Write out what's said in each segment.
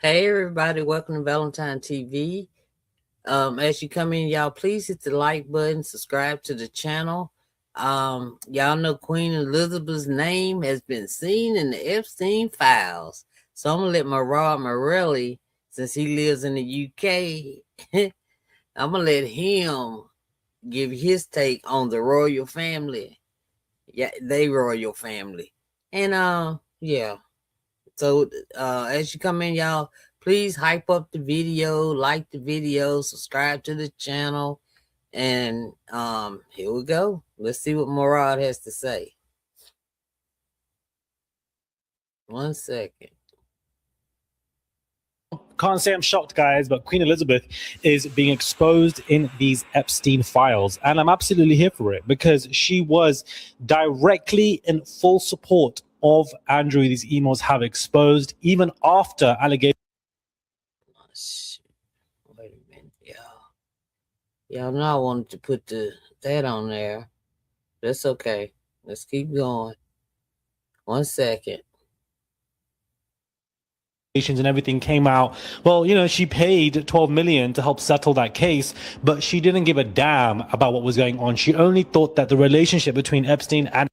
Hey everybody, welcome to Valentine TV. As you come in, y'all please hit the like button, subscribe to the channel. Y'all know Queen Elizabeth's name has been seen in the Epstein files. So I'm gonna let MERALI, since he lives in the UK, I'm gonna let him give his take on the royal family. Yeah, they royal family. And yeah. So as you come in, y'all, please hype up the video, like the video, subscribe to the channel, and here we go. Let's see what Murad has to say. 1 second. Can't say I'm shocked, guys, but Queen Elizabeth is being exposed in these Epstein files. And I'm absolutely here for it because she was directly in full support of Andrew. These emails have exposed even after allegations. Wait a minute, y'all. Y'all know I wanted to put that on there. That's okay. Let's keep going. 1 second. And everything came out. Well, you know, she paid 12 million to help settle that case, but she didn't give a damn about what was going on. She only thought that the relationship between Epstein and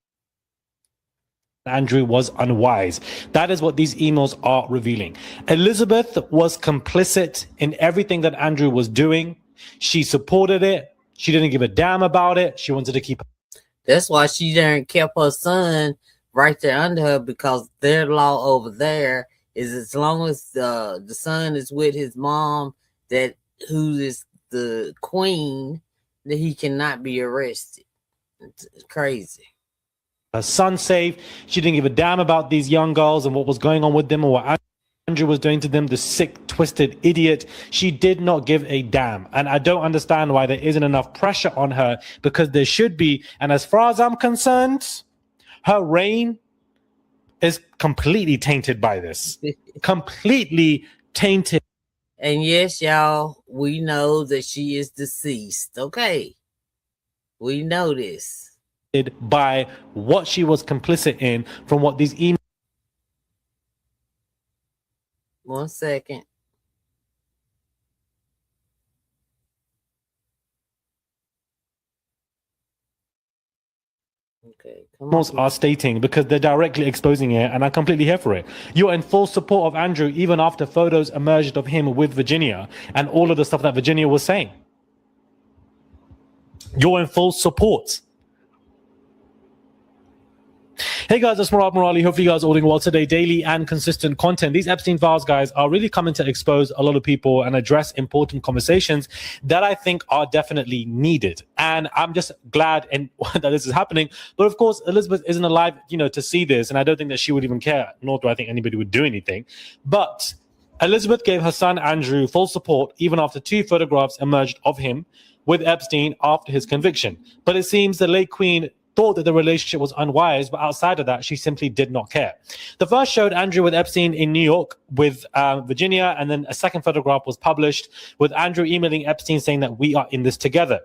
Andrew was unwise. That is what these emails are revealing. Elizabeth was complicit in everything that Andrew was doing. She supported it. She didn't give a damn about it. She wanted to keep. That's why she didn't kept her son right there under her, because their law over there is as long as the son is with his mom, that who is the queen, that he cannot be arrested. It's crazy. Her son safe. She didn't give a damn about these young girls and what was going on with them or what Andrew was doing to them, the sick, twisted idiot. She did not give a damn. And I don't understand why there isn't enough pressure on her, because there should be. And as far as I'm concerned, her reign is completely tainted by this. Completely tainted. And yes, y'all, we know that she is deceased. Okay. We know this. By what she was complicit in from what these emails. 1 second. Okay, are stating, because they're directly exposing it, and I'm completely here for it. You're in full support of Andrew even after photos emerged of him with Virginia and all of the stuff that Virginia was saying. You're in full support. Hey guys, it's MERALI. Hopefully you guys are all doing well today. Daily and consistent content. These Epstein files, guys, are really coming to expose a lot of people and address important conversations that I think are definitely needed. And I'm just glad that this is happening. But of course, Elizabeth isn't alive, to see this. And I don't think that she would even care, nor do I think anybody would do anything. But Elizabeth gave her son Andrew full support even after 2 photographs emerged of him with Epstein after his conviction. But it seems the late Queen thought that the relationship was unwise, but outside of that, she simply did not care. The first showed Andrew with Epstein in New York with Virginia, and then a second photograph was published with Andrew emailing Epstein saying that we are in this together.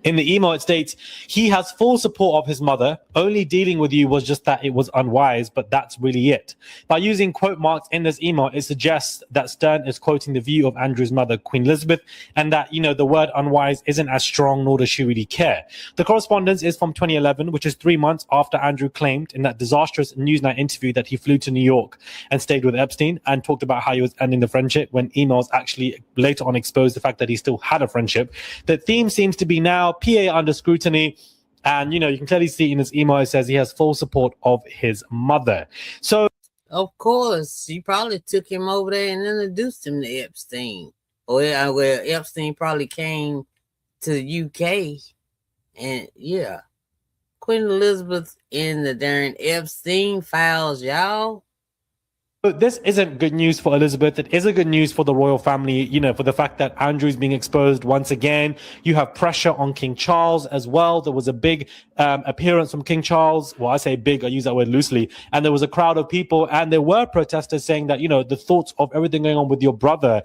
In the email, it states, he has full support of his mother. Only dealing with you was just that it was unwise, but that's really it. By using quote marks in this email, it suggests that Stern is quoting the view of Andrew's mother, Queen Elizabeth, and that, the word unwise isn't as strong, nor does she really care. The correspondence is from 2011, which is 3 months after Andrew claimed in that disastrous Newsnight interview that he flew to New York and stayed with Epstein and talked about how he was ending the friendship, when emails actually later on exposed the fact that he still had a friendship. The theme seems to be now PA under scrutiny, and you can clearly see in his email it says he has full support of his mother. So of course, she probably took him over there and introduced him to Epstein, or where Epstein probably came to the UK. And yeah, Queen Elizabeth in the darn Epstein files, y'all. But this isn't good news for Elizabeth. It isn't good news for the royal family, for the fact that Andrew is being exposed once again. You have pressure on King Charles as well. There was a big appearance from King Charles. Well, I say big, I use that word loosely. And there was a crowd of people, and there were protesters saying that, the thoughts of everything going on with your brother.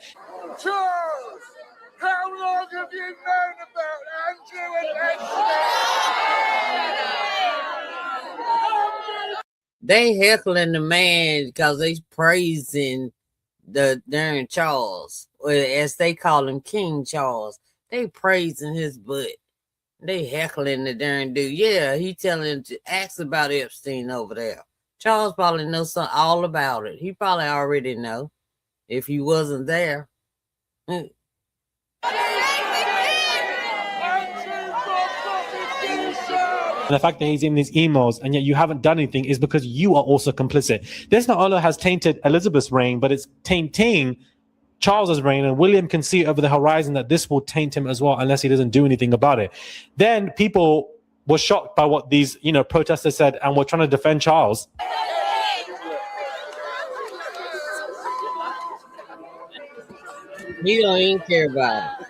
Charles, how long have you known about Andrew and Epstein? They heckling the man because they praising darn Charles, or as they call him, King Charles. They praising his butt. They heckling the darn dude. Yeah, he telling to ask about Epstein over there. Charles probably knows all about it. He probably already know if he wasn't there. Andrew got prosecution. And the fact that he's in these emails and yet you haven't done anything is because you are also complicit. This not only has tainted Elizabeth's reign, but it's tainting Charles's reign, and William can see over the horizon that this will taint him as well unless he doesn't do anything about it. Then people were shocked by what these, protesters said and were trying to defend Charles. He don't even care about it.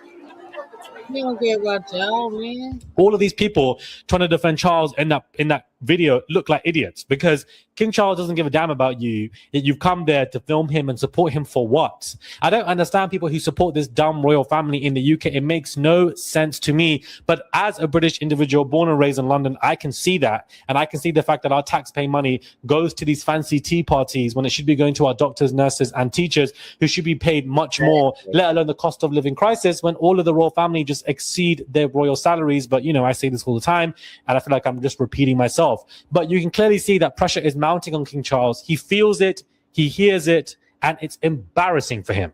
He don't care about y'all, man. All of these people trying to defend Charles in that video look like idiots because King Charles doesn't give a damn about you. You've come there to film him and support him for what? I don't understand people who support this dumb royal family in the UK. It makes no sense to me. But as a British individual born and raised in London, I can see that. And I can see the fact that our taxpayer money goes to these fancy tea parties when it should be going to our doctors, nurses, and teachers who should be paid much more, let alone the cost of living crisis when all of the royal family just exceed their royal salaries. But, I say this all the time, and I feel like I'm just repeating myself. But you can clearly see that pressure is mounting on King Charles. He feels it, he hears it, and it's embarrassing for him.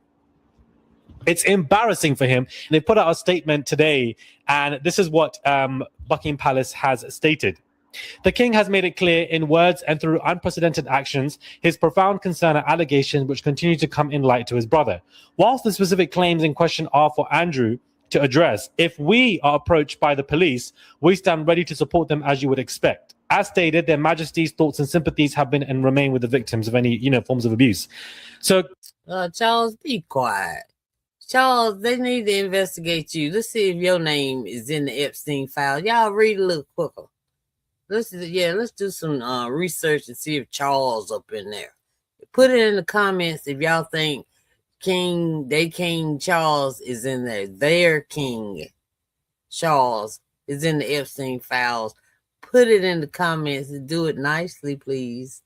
It's embarrassing for him. They put out a statement today, and this is what Buckingham Palace has stated. The king has made it clear in words and through unprecedented actions his profound concern at allegations which continue to come in light to his brother. Whilst the specific claims in question are for Andrew to address, if we are approached by the police, we stand ready to support them as you would expect. As stated, their majesty's thoughts and sympathies have been and remain with the victims of any, forms of abuse. So, Charles, be quiet. Charles, they need to investigate you. Let's see if your name is in the Epstein file. Y'all read a little quicker. Let's do some research and see if Charles up in there. Put it in the comments if y'all think King Charles is in there. Their King Charles is in the Epstein files. Put it in the comments and do it nicely, please.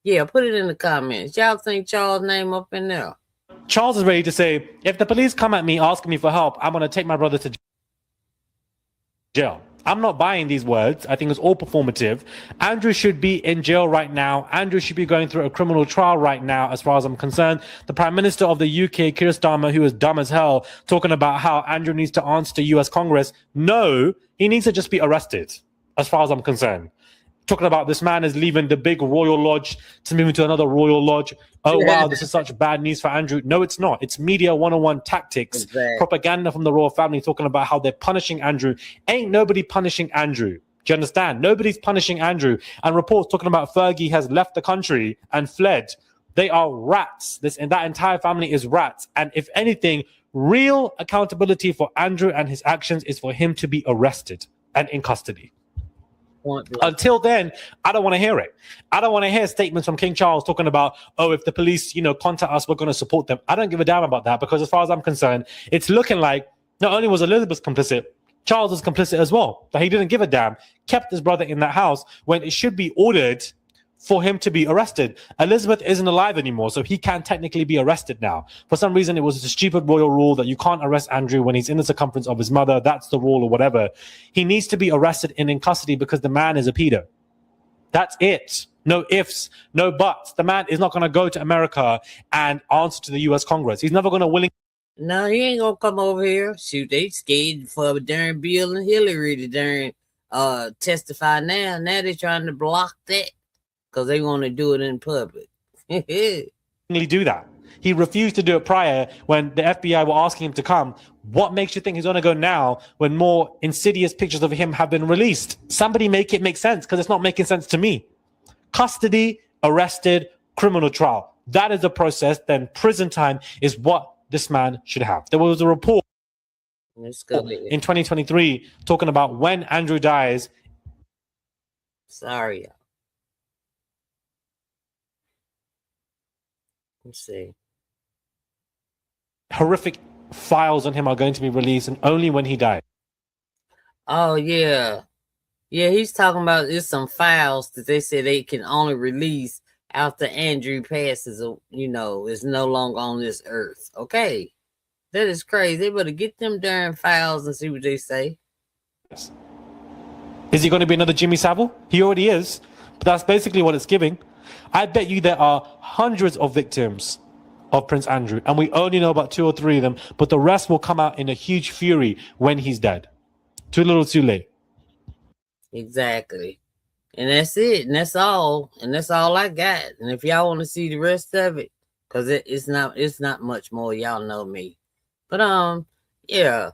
Yeah, put it in the comments. Y'all think Charles' name up in there? Charles is ready to say, if the police come at me asking me for help, I'm going to take my brother to jail. I'm not buying these words. I think it's all performative. Andrew should be in jail right now. Andrew should be going through a criminal trial right now, as far as I'm concerned. The Prime Minister of the UK, Keir Starmer, who is dumb as hell, talking about how Andrew needs to answer to US Congress. No, he needs to just be arrested, as far as I'm concerned. Talking about this man is leaving the big royal lodge to move into another royal lodge. Oh, wow, this is such bad news for Andrew. No, it's not. It's media 101 tactics, propaganda from the royal family talking about how they're punishing Andrew. Ain't nobody punishing Andrew. Do you understand? Nobody's punishing Andrew. And reports talking about Fergie has left the country and fled. They are rats. And that entire family is rats. And if anything, real accountability for Andrew and his actions is for him to be arrested and in custody. Until then, I don't want to hear it. I don't want to hear statements from King Charles talking about, oh, if the police, contact us, we're going to support them. I don't give a damn about that because as far as I'm concerned, it's looking like not only was Elizabeth complicit, Charles is complicit as well. That he didn't give a damn, kept his brother in that house when it should be ordered for him to be arrested. Elizabeth isn't alive anymore, so he can technically be arrested now. For some reason, it was a stupid royal rule that you can't arrest Andrew when he's in the circumference of his mother. That's the rule or whatever. He needs to be arrested and in custody because the man is a pedo. That's it. No ifs, no buts. The man is not going to go to America and answer to the US Congress. He's never going to willingly. No, he ain't going to come over here. Shoot, they scared for darn Bill and Hillary to darn testify now. Now they're trying to block that. Because they want to do it in public. Do that. He refused to do it prior when the FBI were asking him to come. What makes you think he's going to go now when more insidious pictures of him have been released? Somebody make it make sense because it's not making sense to me. Custody, arrested, criminal trial. That is the process. Then prison time is what this man should have. There was a report in 2023 talking about when Andrew dies. Sorry, y'all. Let's see. Horrific files on him are going to be released, and only when he dies. Oh, yeah. Yeah, he's talking about there's some files that they say they can only release after Andrew passes, is no longer on this earth. Okay. That is crazy. They better get them darn files and see what they say. Is he going to be another Jimmy Savile? He already is. But that's basically what it's giving. I bet you there are hundreds of victims of Prince Andrew, and we only know about 2 or 3 of them, but the rest will come out in a huge fury when he's dead. Too little, too late. Exactly. And that's it. And that's all. And that's all I got. And if y'all want to see the rest of it, because it's not much more. Y'all know me. But yeah.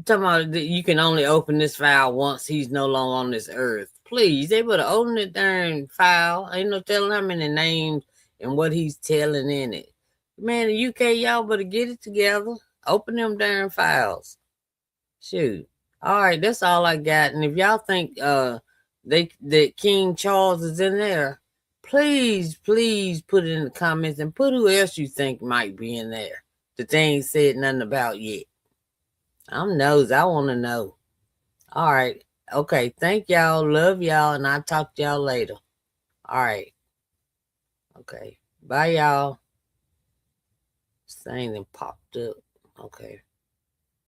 Talking about that you can only open this file once he's no longer on this earth. Please, they better open the darn file. Ain't no telling how many names and what he's telling in it. Man, the UK, y'all better get it together. Open them darn files. Shoot. All right, that's all I got. And if y'all think that King Charles is in there, please put it in the comments and put who else you think might be in there that they ain't said nothing about yet. I'm nosy. I want to know. All right. Okay. Thank y'all. Love y'all. And I'll talk to y'all later. All right. Okay. Bye, y'all. This thing that popped up. Okay.